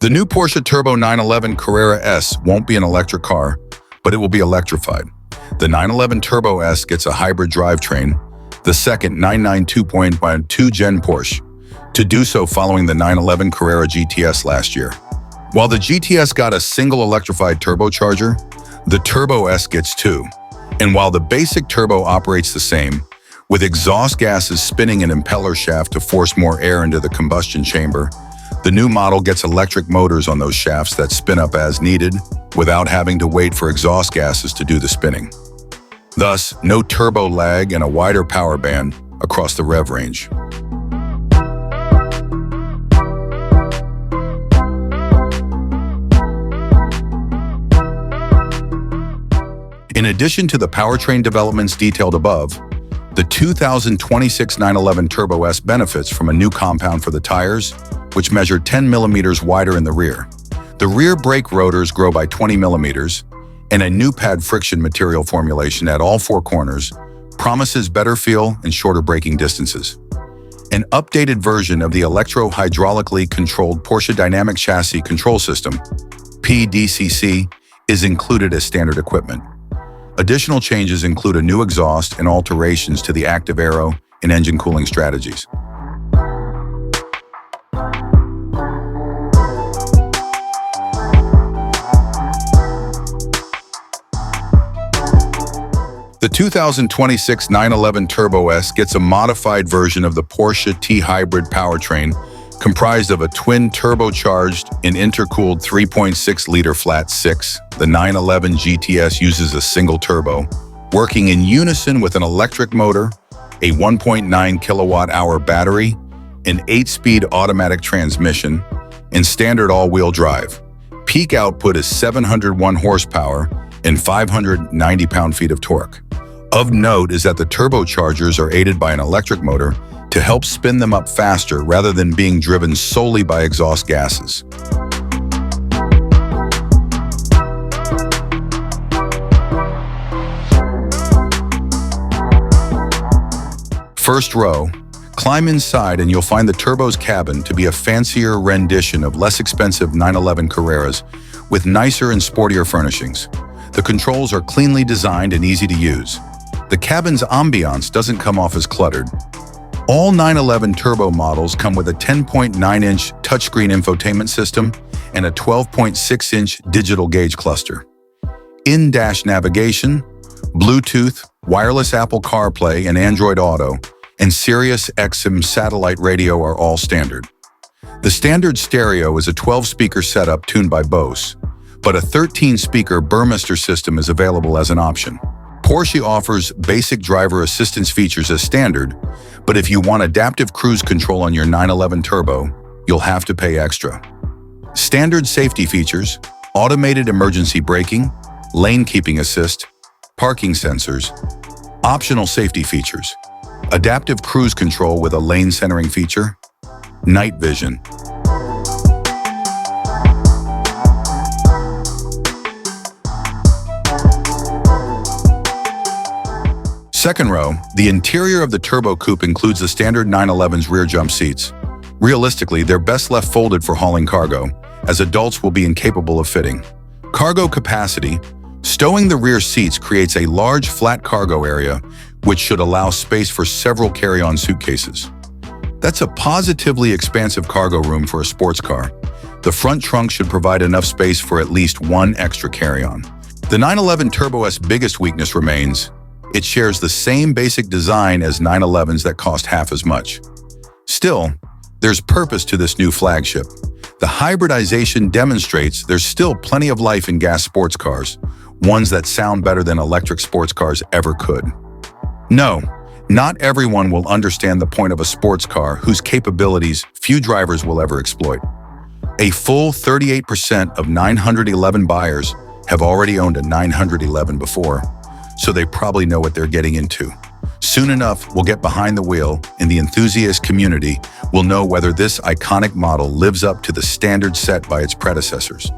The new Porsche Turbo 911 Carrera S won't be an electric car, but it will be electrified. The 911 Turbo S gets a hybrid drivetrain, the second 992.2 Gen Porsche, to do so following the 911 Carrera GTS last year. While the GTS got a single electrified turbocharger, the Turbo S gets two. And while the basic turbo operates the same, with exhaust gases spinning an impeller shaft to force more air into the combustion chamber, the new model gets electric motors on those shafts that spin up as needed without having to wait for exhaust gases to do the spinning. Thus, no turbo lag and a wider power band across the rev range. In addition to the powertrain developments detailed above, the 2026 911 Turbo S benefits from a new compound for the tires, which measure 10 millimeters wider in the rear. The rear brake rotors grow by 20 millimeters, and a new pad friction material formulation at all four corners promises better feel and shorter braking distances. An updated version of the electro-hydraulically controlled Porsche Dynamic Chassis Control System, PDCC, is included as standard equipment. Additional changes include a new exhaust and alterations to the active aero and engine cooling strategies. The 2026 911 Turbo S gets a modified version of the Porsche T-Hybrid powertrain, comprised of a twin turbocharged and intercooled 3.6-liter flat six. The 911 GTS uses a single turbo, working in unison with an electric motor, a 1.9 kilowatt-hour battery, an 8-speed automatic transmission, and standard all-wheel drive. Peak output is 701 horsepower and 590 pound-feet of torque. Of note is that the turbochargers are aided by an electric motor to help spin them up faster rather than being driven solely by exhaust gases. First row, climb inside and you'll find the Turbo's cabin to be a fancier rendition of less expensive 911 Carreras with nicer and sportier furnishings. The controls are cleanly designed and easy to use. The cabin's ambiance doesn't come off as cluttered. All 911 Turbo models come with a 10.9-inch touchscreen infotainment system and a 12.6-inch digital gauge cluster. In-dash navigation, Bluetooth, wireless Apple CarPlay and Android Auto, and Sirius XM satellite radio are all standard. The standard stereo is a 12-speaker setup tuned by Bose, but a 13-speaker Burmester system is available as an option. Porsche offers basic driver assistance features as standard, but if you want adaptive cruise control on your 911 Turbo, you'll have to pay extra. Standard safety features, automated emergency braking, lane keeping assist, parking sensors, optional safety features, adaptive cruise control with a lane centering feature, night vision. Second row, the interior of the Turbo Coupe includes the standard 911's rear jump seats. Realistically, they're best left folded for hauling cargo, as adults will be incapable of fitting. Cargo capacity. Stowing the rear seats creates a large flat cargo area, which should allow space for several carry-on suitcases. That's a positively expansive cargo room for a sports car. The front trunk should provide enough space for at least one extra carry-on. The 911 Turbo S biggest weakness remains. It shares the same basic design as 911s that cost half as much. Still, there's purpose to this new flagship. The hybridization demonstrates there's still plenty of life in gas sports cars, ones that sound better than electric sports cars ever could. No, not everyone will understand the point of a sports car whose capabilities few drivers will ever exploit. A full 38% of 911 buyers have already owned a 911 before, so they probably know what they're getting into. Soon enough, we'll get behind the wheel, and the enthusiast community will know whether this iconic model lives up to the standard set by its predecessors.